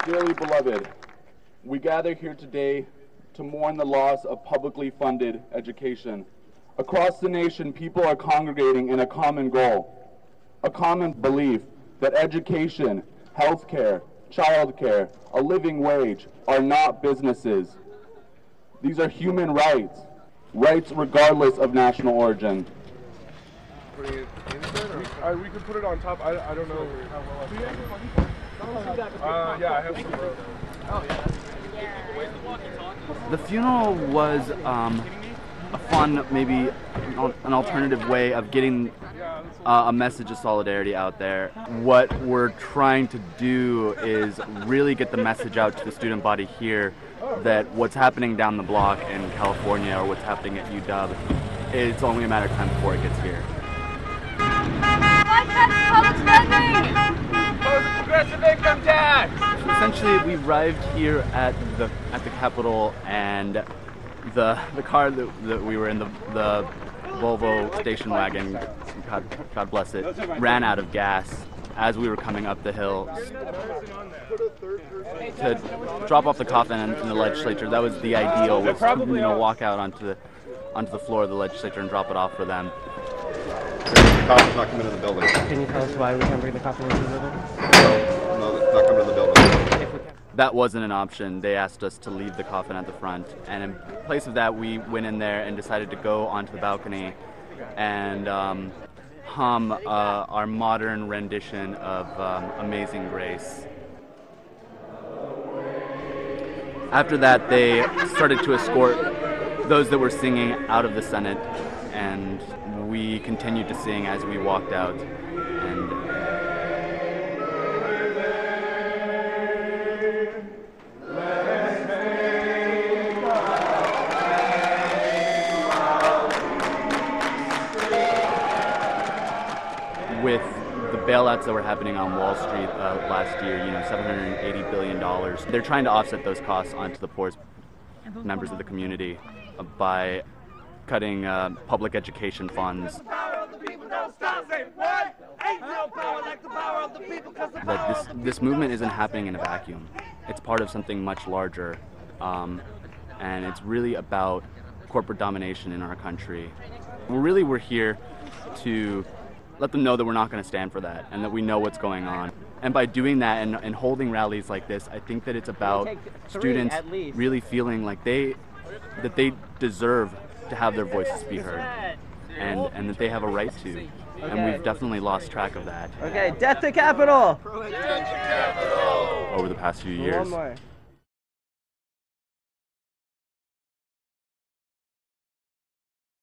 Dearly beloved, we gather here today to mourn the loss of publicly funded education. Across the nation, people are congregating in a common goal, a common belief that education, healthcare, childcare, a living wage are not businesses. These are human rights, rights regardless of national origin. We could put it on top. I don't know how well yeah, I have some rope. Oh, yeah. The funeral was a fun, maybe an alternative way of getting a message of solidarity out there. What we're trying to do is really get the message out to the student body here that what's happening down the block in California or what's happening at UW, it's only a matter of time before it gets here. Public spending! Progressive income tax! So essentially, we arrived here at the Capitol, and the car that we were in, the Volvo station wagon, God bless it, ran out of gas as we were coming up the hill to drop off the coffin in the legislature. That was the ideal, was to walk out onto the floor of the legislature and drop it off for them. The coffin's not coming to the building. Can you tell us why we can't bring the coffin into the building? No, it's not coming to the building. That wasn't an option. They asked us to leave the coffin at the front, and in place of that, we went in there and decided to go onto the balcony and hum our modern rendition of Amazing Grace. After that, they started to escort those that were singing out of the Senate, and we continued to sing as we walked out. And with the bailouts that were happening on Wall Street last year, $780 billion, they're trying to offset those costs onto the poorest members of the community by cutting public education funds. That this movement isn't happening in a vacuum. It's part of something much larger, and it's really about corporate domination in our country. We're here to let them know that we're not going to stand for that, and that we know what's going on. And by doing that and holding rallies like this, I think that it's about students really feeling like that they deserve to have their voices be heard, and that they have a right to. And we've definitely lost track of that. Okay, death to Capitol! Over the past few years. One more.